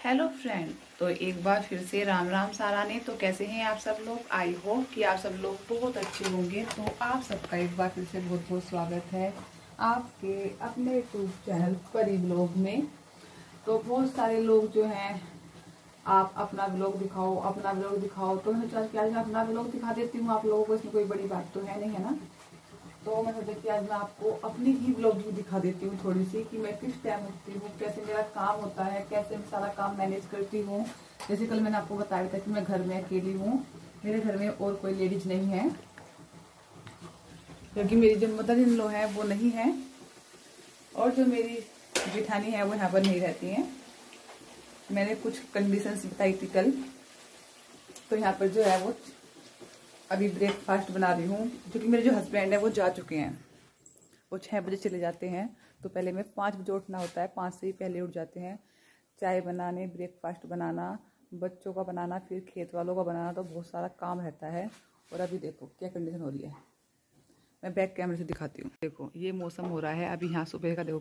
Hello friend, तो एक बार फिर से राम राम सारा ने। तो कैसे हैं आप सब लोग? आई होप कि आप सब लोग बहुत अच्छे होंगे। तो आप सबका एक बार फिर से बहुत बहुत स्वागत है आपके अपने यूट्यूब चैनल परी ब्लॉग में। तो बहुत सारे लोग जो हैं आप अपना ब्लॉग दिखाओ अपना ब्लॉग दिखाओ, तो मैं सोचा कि आज मैं अपना ब्लॉग दिखा देती हूँ आप लोगों को। इसमें कोई बड़ी बात तो है नहीं, है ना। तो मैं सोचा कि आज मैं आपको अपनी ही ब्लॉगिंग दिखा देती हूँ थोड़ी सी, कि मैं किस टाइम उठती हूँ, कैसे मेरा काम होता है, कैसे मैं सारा काम मैनेज करती हूँ। जैसे कल मैंने आपको बताया था कि मैं घर में अकेली हूँ, मेरे घर में और कोई लेडीज नहीं है, क्योंकि मेरी जो मदर इन लॉ है वो नहीं है और जो मेरी जेठानी है वो यहाँ पर नहीं रहती हैं। मैंने कुछ कंडीशंस बताई थी कल, तो यहाँ पर जो है वो अभी ब्रेकफास्ट बना रही हूँ, क्योंकि मेरे जो हस्बैंड है वो जा चुके हैं, वो 6 बजे चले जाते हैं। तो पहले में 5 बजे उठना होता है, 5 से ही पहले उठ जाते हैं। चाय बनाने, ब्रेकफास्ट बनाना, बच्चों का बनाना, फिर खेत वालों का बनाना, तो बहुत सारा काम रहता है। और अभी देखो क्या कंडीशन हो रही है, मैं बैक कैमरे से दिखाती हूँ। देखो ये मौसम हो रहा है अभी यहाँ सुबह का, देखो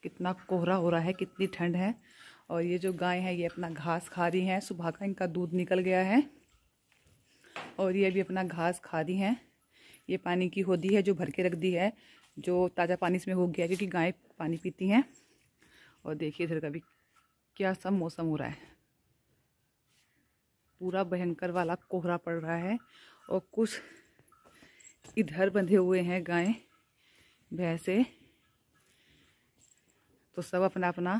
कितना कोहरा हो रहा है, कितनी ठंड है। और ये जो गाय है ये अपना घास खा रही हैं, सुबह का इनका दूध निकल गया है और ये अभी अपना घास खा रही हैं। ये पानी की होदी है जो भर के रख दी है, जो ताज़ा पानी इसमें हो गया, क्योंकि गाय पानी पीती हैं। और देखिए इधर का भी क्या सब मौसम हो रहा है, पूरा भयंकर वाला कोहरा पड़ रहा है। और कुछ इधर बंधे हुए हैं गाय भैंसे, तो सब अपना अपना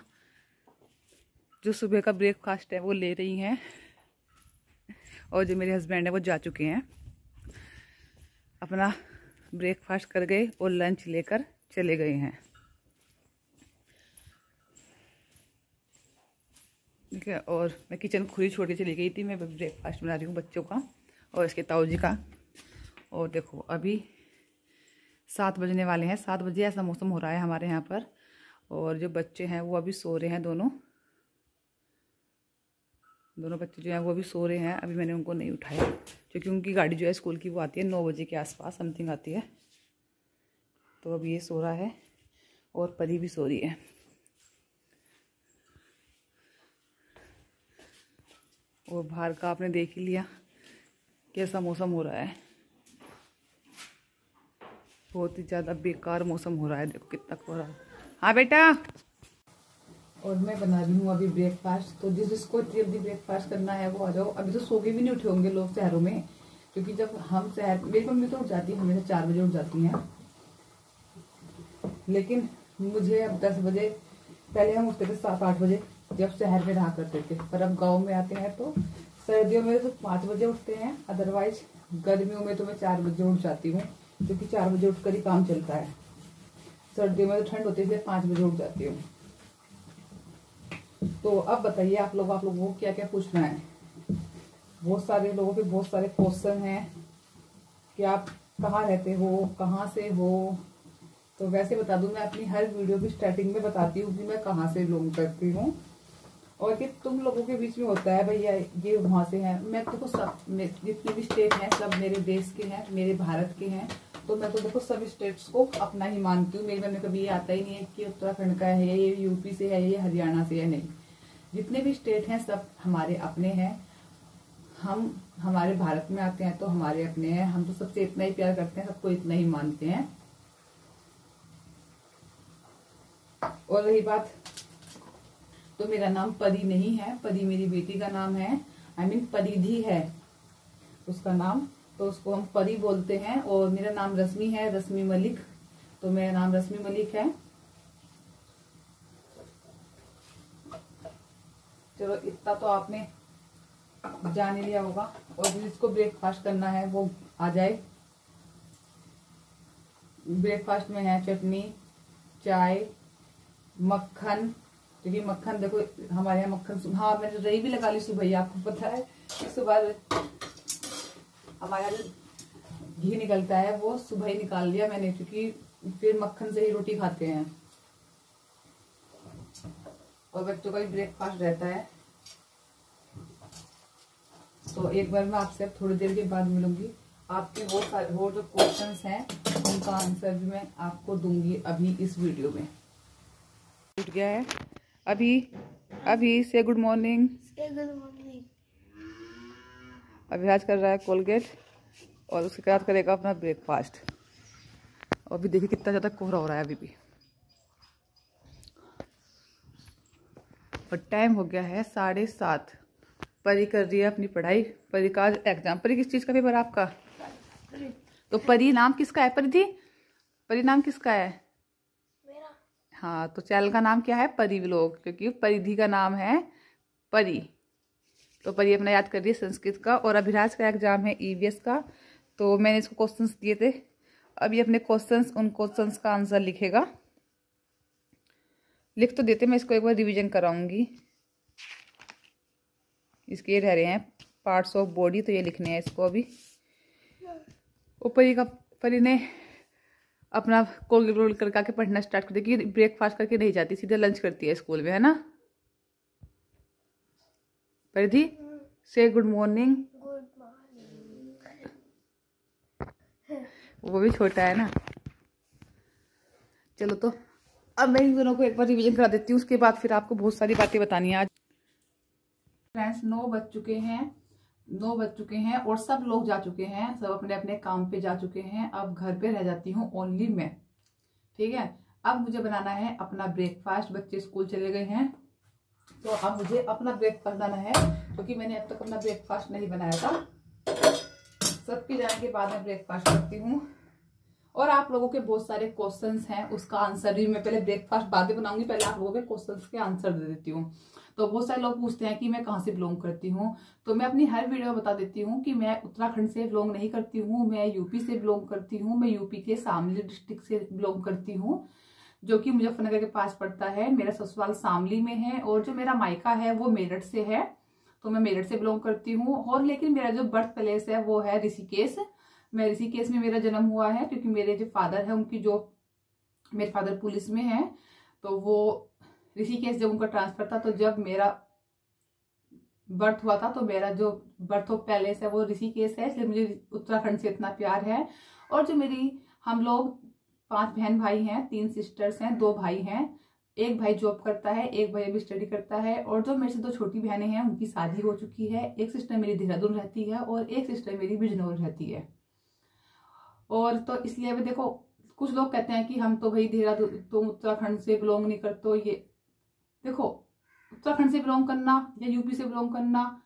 जो सुबह का ब्रेकफास्ट है वो ले रही हैं। और जो मेरे हस्बैंड है वो जा चुके हैं, अपना ब्रेकफास्ट कर गए और लंच लेकर चले गए हैं। ठीक है, और मैं किचन खुली छोड़ के चली गई थी। मैं ब्रेकफास्ट बना रही हूँ बच्चों का और इसके ताऊ जी का। और देखो अभी 7 बजने वाले हैं, 7 बजे ऐसा मौसम हो रहा है हमारे यहाँ पर। और जो बच्चे हैं वो अभी सो रहे हैं, दोनों बच्चे जो हैं वो अभी सो रहे हैं। अभी मैंने उनको नहीं उठाया, क्योंकि उनकी गाड़ी जो है स्कूल की वो आती है 9 बजे के आसपास समथिंग आती है। तो अभी ये सो रहा है और परी भी सो रही है। और बाहर का आपने देख ही लिया कैसा मौसम हो रहा है, बहुत ही ज़्यादा बेकार मौसम हो रहा है। देखो कितना कोहरा। हाँ बेटा। और मैं बना रही हूँ अभी ब्रेकफास्ट। तो जिसको जल्दी ब्रेकफास्ट करना है वो आ जाओ। अभी तो सो के भी नहीं उठे होंगे लोग शहरों में, क्योंकि जब हम शहर, मेरी मम्मी तो उठ जाती है, हमेशा 4 बजे उठ जाती हैं, लेकिन मुझे अब 10 बजे, पहले हम उठते थे 7-8 बजे जब शहर में रहा करते थे, पर अब गांव में आते हैं तो सर्दियों में तो 5 बजे उठते हैं, अदरवाइज गर्मियों में तो मैं 4 बजे उठ जाती हूँ, क्योंकि 4 बजे उठकर ही काम चलता है। सर्दियों में तो ठंड होती है इसलिए 5 बजे उठ जाती हूँ। तो अब बताइए आप लोगों को क्या क्या पूछना है। बहुत सारे लोगों के बहुत सारे क्वेश्चन हैं कि आप कहाँ रहते हो, कहाँ से हो। तो वैसे बता दूं, मैं अपनी हर वीडियो की स्टार्टिंग में बताती हूँ कि मैं कहाँ से बिलोंग करती हूँ। और कि तुम लोगों के बीच में होता है भैया ये वहां से है, मैं तो सब जितने भी स्टेट हैं सब मेरे देश के हैं, मेरे भारत के हैं। तो मैं तो देखो सब स्टेट्स को अपना ही मानती हूँ। मेरे मन में कभी ये आता ही नहीं है कि उत्तराखंड का है, ये यूपी से है, ये हरियाणा से है, नहीं। जितने भी स्टेट हैं सब हमारे अपने हैं। हम हमारे भारत में आते हैं तो हमारे अपने हैं। हम तो सबसे इतना ही प्यार करते हैं, सबको इतना ही मानते हैं। और रही बात, तो मेरा नाम परी नहीं है, परी मेरी बेटी का नाम है। आई मीन परिधि है उसका नाम, तो उसको हम परी बोलते हैं। और मेरा नाम रश्मि है, रश्मि मलिक। तो मेरा नाम रश्मि मलिक है। चलो इतना तो आपने जान ही लिया होगा। और जिसको ब्रेकफास्ट करना है वो आ जाए। ब्रेकफास्ट में है चटनी, चाय, मक्खन, क्योंकि मक्खन देखो हमारे यहाँ मक्खन, हाँ मैंने दही भी लगा ली सुबह ही। आपको पता है कि सुबह हमारे यहाँ घी निकलता है वो सुबह ही निकाल लिया मैंने, क्योंकि फिर मक्खन से ही रोटी खाते हैं। और बच्चों का भी ब्रेकफास्ट रहता है। तो एक बार मैं आपसे अब थोड़ी देर के बाद मिलूंगी। आपके वो जो क्वेश्चंस हैं उनका आंसर भी मैं आपको दूंगी अभी इस वीडियो में। टूट गया है। अभी अभी से good morning. Good morning. Abhiraj कर रहा है कोलगेट और उसके बाद करेगा अपना ब्रेकफास्ट। और अभी देखिए कितना ज़्यादा कोहरा हो रहा है अभी भी। और टाइम हो गया है 7:30। परी कर रही है अपनी पढ़ाई। परी का एग्जाम। परी किस चीज़ का पेपर है आपका? तो परी नाम किसका है परिधि? परी नाम किसका है? मेरा। हाँ, तो चैनल का नाम क्या है? परी व्लॉग, क्योंकि परिधि का नाम है परी। तो परी अपना याद कर रही है संस्कृत का। और अभिराज का एग्जाम है ईवीएस का। तो मैंने इसको क्वेश्चंस दिए थे। अभी अपने क्वेश्चंस, उन क्वेश्चंस का आंसर लिखेगा। लिख तो देते, मैं इसको एक बार रिवीजन कराऊंगी। इसके ये रह रहे हैं पार्ट्स ऑफ बॉडी, तो ये लिखने हैं इसको अभी। और परी ने अपना कोलगेट रोल करके पढ़ना स्टार्ट कर दिया कि ब्रेकफास्ट करके नहीं जाती, सीधे लंच करती है स्कूल में, है ना परिधि? से गुड मॉर्निंग। Good morning. वो भी छोटा है ना। चलो, तो अब मैं इन दोनों को एक बार रिवीजन करा देती हूँ, उसके बाद फिर आपको बहुत सारी बातें बतानी है आज। फ्रेंड्स 9 बज चुके हैं और सब लोग जा चुके हैं, सब अपने अपने काम पे जा चुके हैं। अब घर पे रह जाती हूँ ओनली मैं। ठीक है, अब मुझे बनाना है अपना ब्रेकफास्ट। बच्चे स्कूल चले गए हैं, तो अब मुझे अपना ब्रेकफास्ट बनाना है, क्योंकि मैंने अब तक अपना ब्रेकफास्ट नहीं बनाया था। सबके जाने के बाद मैं ब्रेकफास्ट करती हूँ। और आप लोगों के बहुत सारे क्वेश्चंस हैं, उसका आंसर भी मैं पहले ब्रेकफास्ट बाद में बनाऊंगी, पहले आप लोगों के क्वेश्चंस के आंसर दे देती हूँ। तो बहुत सारे लोग पूछते हैं कि मैं कहाँ से बिलोंग करती हूँ, तो मैं अपनी हर वीडियो में बता देती हूँ कि मैं उत्तराखंड से बिलोंग नहीं करती हूँ, मैं यूपी से बिलोंग करती हूँ। मैं यूपी के शामली डिस्ट्रिक्ट से बिलोंग करती हूँ, जो कि मुजफ्फरनगर के पास पड़ता है। मेरा ससुराल शामली में है और जो मेरा मायका है वो मेरठ से है, तो मैं मेरठ से बिलोंग करती हूँ। और लेकिन मेरा जो बर्थ प्लेस है वो है ऋषिकेश। मैं ऋषिकेश में मेरा जन्म हुआ है, क्योंकि मेरे जो फादर है उनकी जो मेरे फादर पुलिस में है, तो वो ऋषिकेश जब उनका ट्रांसफर था, तो जब मेरा बर्थ हुआ था, तो मेरा जो बर्थ ऑफ पैलेस है वो ऋषिकेश है, इसलिए मुझे उत्तराखंड से इतना प्यार है। और जो हम लोग 5 बहन भाई हैं, 3 सिस्टर्स हैं, 2 भाई हैं। एक भाई जॉब करता है, एक भाई अभी स्टडी करता है। और जो मेरे से 2 छोटी बहनें हैं उनकी शादी हो चुकी है। एक सिस्टर मेरी देहरादून रहती है और एक सिस्टर मेरी बिजनौर रहती है। और तो इसलिए भी देखो, कुछ लोग कहते हैं कि हम तो भाई देहरादून, तुम उत्तराखंड से बिलोंग नहीं करते हो। ये देखो, उत्तराखंड से बिलोंग करना या यूपी से बिलोंग करना,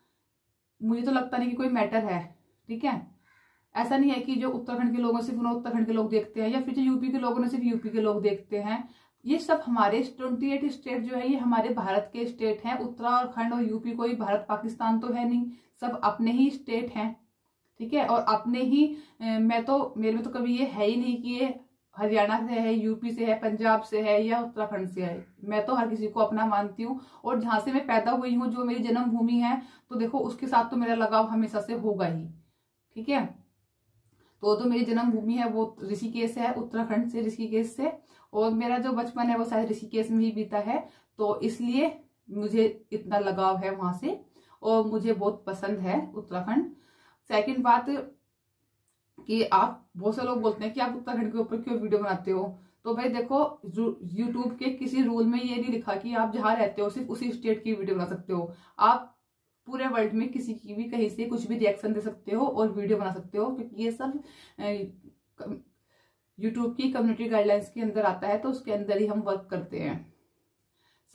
मुझे तो लगता नहीं कि कोई मैटर है। ठीक है, ऐसा नहीं है कि जो उत्तराखंड के लोगों सिर्फ उत्तराखंड के लोग देखते हैं, या फिर जो यूपी के लोगों ने सिर्फ यूपी के लोग देखते हैं। ये सब हमारे 28 स्टेट जो है, ये हमारे भारत के स्टेट हैं। उत्तराखंड और यूपी कोई भारत पाकिस्तान तो है नहीं, सब अपने ही स्टेट हैं। ठीक है, और अपने ही मेरे में तो कभी ये है ही नहीं कि ये हरियाणा से है, यूपी से है, पंजाब से है या उत्तराखंड से है। मैं तो हर किसी को अपना मानती हूँ। और जहां से मैं पैदा हुई हूँ, जो मेरी जन्मभूमि है, तो देखो उसके साथ तो मेरा लगाव हमेशा से होगा ही। ठीक है, तो मेरी जन्मभूमि है वो ऋषिकेश है, उत्तराखंड से, ऋषिकेश से। और मेरा जो बचपन है वो शायद ऋषिकेश में ही बीता है, तो इसलिए मुझे इतना लगाव है वहां से और मुझे बहुत पसंद है उत्तराखंड। सेकंड बात कि आप, बहुत से लोग बोलते हैं कि आप उत्तराखंड के ऊपर क्यों वीडियो बनाते हो। तो भाई देखो, यूट्यूब के किसी रूल में ये नहीं लिखा कि आप जहां रहते हो सिर्फ उसी स्टेट की वीडियो बना सकते हो। आप पूरे वर्ल्ड में किसी की भी कहीं से कुछ भी रिएक्शन दे सकते हो और वीडियो बना सकते हो, क्योंकि ये सब यूट्यूब की कम्युनिटी गाइडलाइंस के अंदर आता है, तो उसके अंदर ही हम वर्क करते हैं।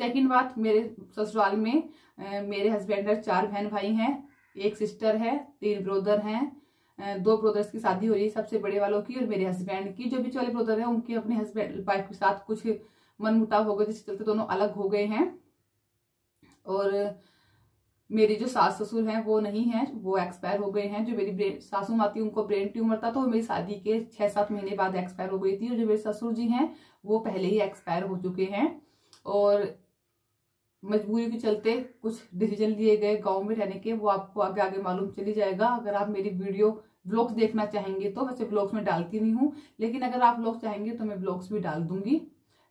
सेकंड बात, मेरे ससुराल में मेरे हस्बैंड है, 4 बहन भाई हैं, 1 सिस्टर है, 3 ब्रदर हैं। 2 ब्रदर्स की शादी हो रही है, सबसे बड़े वालों की और मेरे हस्बैंड की। जो बीच वाले ब्रदर है उनके अपने हस्बैंड वाइफ के साथ कुछ मनमुटाव हो गए, जिसके चलते दोनों अलग हो गए हैं। और मेरी जो सास ससुर हैं वो नहीं है, वो एक्सपायर हो गए हैं। जो मेरी सासू माँ थी उनको ब्रेन ट्यूमर था, तो मेरी शादी के 6-7 महीने बाद एक्सपायर हो गई थी। और जो मेरे ससुर जी हैं वो पहले ही एक्सपायर हो चुके हैं। और मजबूरी के चलते कुछ डिसीजन लिए गए गांव में रहने के, वो आपको आगे आगे मालूम चली जाएगा। अगर आप मेरी वीडियो ब्लॉग्स देखना चाहेंगे तो, वैसे ब्लॉग्स में डालती नहीं हूँ, लेकिन अगर आप लोग चाहेंगे तो मैं ब्लॉग्स भी डाल दूंगी।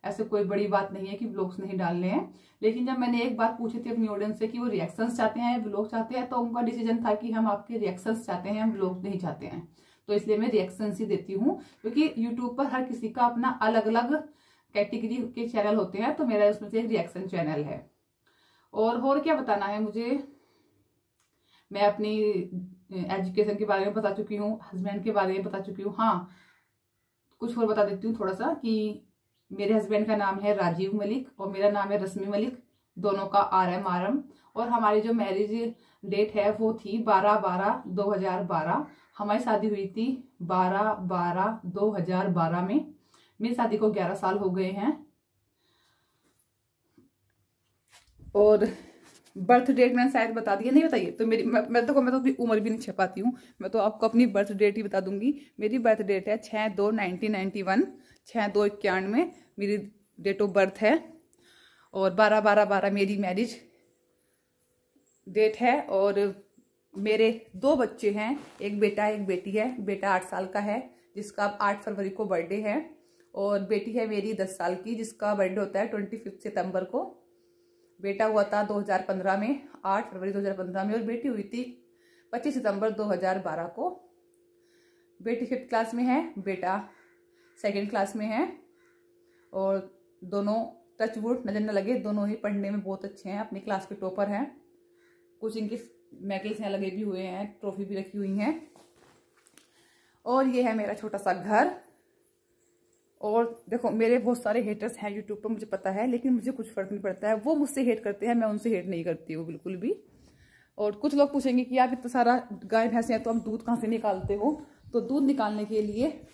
ऐसे कोई बड़ी बात नहीं है कि ब्लॉग्स नहीं डालने हैं। लेकिन जब मैंने एक बात पूछी थी अपनी ऑडियंस से कि वो रिएक्शंस चाहते हैं या ब्लॉग चाहते हैं, तो उनका डिसीजन था कि हम आपके रिएक्शंस चाहते हैं, हम ब्लॉग नहीं चाहते हैं। तो इसलिए मैं रिएक्शंस ही देती हूँ, क्योंकि यूट्यूब पर हर किसी का अपना अलग अलग कैटेगरी के चैनल होते हैं, तो मेरा उसमें से एक रिएक्शन चैनल है। और क्या बताना है मुझे। मैं अपनी एजुकेशन के बारे में बता चुकी हूँ, हस्बैंड के बारे में बता चुकी हूँ। हाँ, कुछ और बता देती हूँ थोड़ा सा कि मेरे हस्बैंड का नाम है राजीव मलिक और मेरा नाम है रश्मि मलिक, दोनों का RM आरम। और हमारी जो मैरिज डेट है वो थी 12/12/2012। हमारी शादी हुई थी 12/12/2012 में। मेरी शादी को 11 साल हो गए हैं। और बर्थ डेट मैंने शायद बता दिया, नहीं बताइए तो मेरी मैं तो अपनी उम्र भी नहीं छपाती हूँ, मैं तो आपको अपनी बर्थ डेट ही बता दूंगी। मेरी बर्थ डेट है 6/2/1991, 6/2/91 मेरी डेट ऑफ बर्थ है। और 12/12/12 मेरी मैरिज डेट है। और मेरे 2 बच्चे हैं, एक बेटा एक बेटी है। बेटा 8 साल का है जिसका 8 फरवरी को बर्थडे है, और बेटी है मेरी 10 साल की जिसका बर्थडे होता है 25 सितंबर को। बेटा हुआ था 2015 में, 8 फरवरी 2015 में, और बेटी हुई थी 25 सितंबर 2012 को। बेटी 5th क्लास में है, बेटा 2nd क्लास में है। और दोनों टचवुड नजर न लगे, दोनों ही पढ़ने में बहुत अच्छे हैं, अपनी क्लास के टॉपर हैं। कुछ इनके मेडल्स यहाँ लगे भी हुए हैं, ट्रॉफी भी रखी हुई हैं। और ये है मेरा छोटा सा घर। और देखो मेरे बहुत सारे हेटर्स हैं यूट्यूब पर, मुझे पता है, लेकिन मुझे कुछ फर्क नहीं पड़ता है। वो मुझसे हेट करते हैं, मैं उनसे हेट नहीं करती हूँ बिल्कुल भी। और कुछ लोग पूछेंगे कि आप इतना सारा गाय भैंस हैं तो आप दूध कहाँ से निकालते हो। तो दूध निकालने के लिए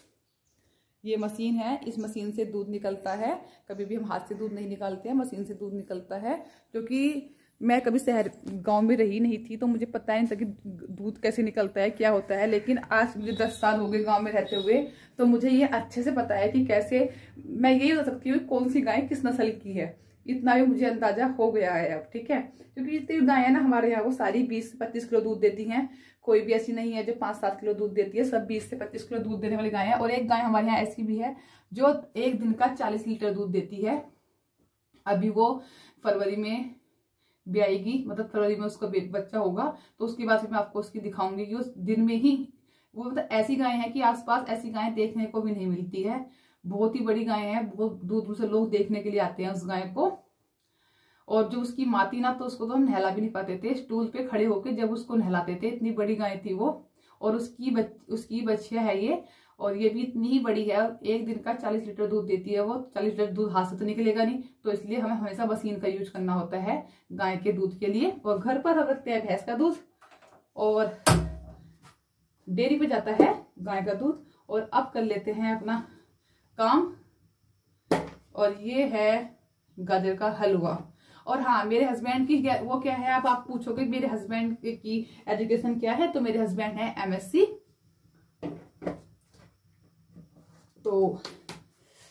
ये मशीन है, इस मशीन से दूध निकलता है। कभी भी हम हाथ से दूध नहीं निकालते हैं, मशीन से दूध निकलता है। क्योंकि मैं कभी शहर गांव में रही नहीं थी तो मुझे पता नहीं था कि दूध कैसे निकलता है, क्या होता है। लेकिन आज मुझे 10 साल हो गए गांव में रहते हुए, तो मुझे ये अच्छे से पता है कि कैसे, मैं यही बता सकती हूँ कौन सी गाय किस नस्ल की है। इतना भी मुझे अंदाजा हो गया है अब, ठीक है। क्योंकि जितनी गाय है ना हमारे यहाँ, वो सारी 20 से 25 किलो दूध देती हैं। कोई भी ऐसी नहीं है जो 5-7 किलो दूध देती है, सब 20 से 25 किलो दूध देने वाली गाय है। और एक गाय हमारे यहाँ ऐसी भी है जो एक दिन का 40 लीटर दूध देती है। अभी वो फरवरी में भी आएगी, मतलब फरवरी में उसका बच्चा होगा, तो उसके बाद फिर मैं आपको उसकी दिखाऊंगी कि उस दिन में ही वो, मतलब ऐसी गाय है कि आसपास ऐसी गायें देखने को भी नहीं मिलती है। बहुत ही बड़ी गाय है, बहुत दूर दूर से लोग देखने के लिए आते हैं उस गाय को। और जो उसकी माँ थी ना, तो उसको तो हम नहला भी नहीं पाते थे, स्टूल पे खड़े होकर जब उसको नहलाते थे, इतनी बड़ी गाय थी वो। और उसकी बच्चिया है ये, और ये भी इतनी ही बड़ी है। एक दिन का 40 लीटर दूध देती है वो। 40 लीटर दूध हाथ से तो निकलेगा नहीं, तो इसलिए हमें हमेशा मशीन का यूज करना होता है गाय के दूध के लिए। और घर पर हम रखते हैं भैंस का दूध, और डेयरी पे जाता है गाय का दूध। और अब कर लेते हैं अपना काम। और ये है गाजर का हलवा। और हाँ, मेरे हस्बैंड की वो क्या है, अब आप पूछोगे मेरे हस्बैंड की एजुकेशन क्या है, तो मेरे हस्बैंड है MSc। तो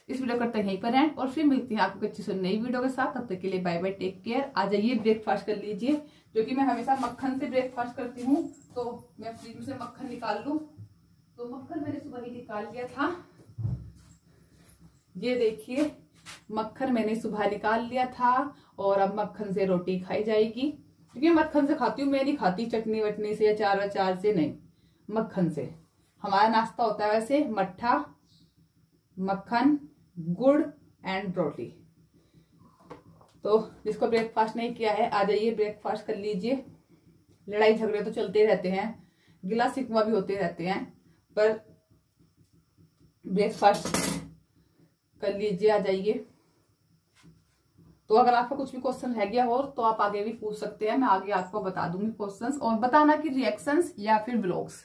इस वीडियो करते हैं यहीं पर एंड, और फिर मिलती हैं आपको अच्छी सी नई वीडियो के साथ। तब तक के लिए बाय बाय, टेक केयर। आ जाइए ब्रेकफास्ट कर लीजिए, जो कि मैं हमेशा मक्खन से ब्रेकफास्ट करती हूँ। तो मैं फ्रिज में से मक्खन निकाल लूं। तो मक्खन मैंने सुबह ही निकाल लिया था, ये देखिए मक्खन मैंने सुबह निकाल लिया था। और अब मक्खन से रोटी खाई जाएगी, क्योंकि मक्खन से खाती हूँ, मैं नहीं खाती चटनी वटनी से, अचार से नहीं, मक्खन से। हमारा नाश्ता होता है वैसे मट्ठा, मक्खन, गुड़ एंड रोटी। तो जिसको ब्रेकफास्ट नहीं किया है आ जाइए ब्रेकफास्ट कर लीजिए। लड़ाई झगड़े तो चलते रहते हैं, गिला शिकवा भी होते रहते हैं, पर ब्रेकफास्ट कर लीजिए, आ जाइए। तो अगर आपका कुछ भी क्वेश्चन रह गया हो तो आप आगे भी पूछ सकते हैं, मैं आगे आपको बता दूंगी क्वेश्चंस, और बताना कि रिएक्शंस या फिर व्लॉग्स।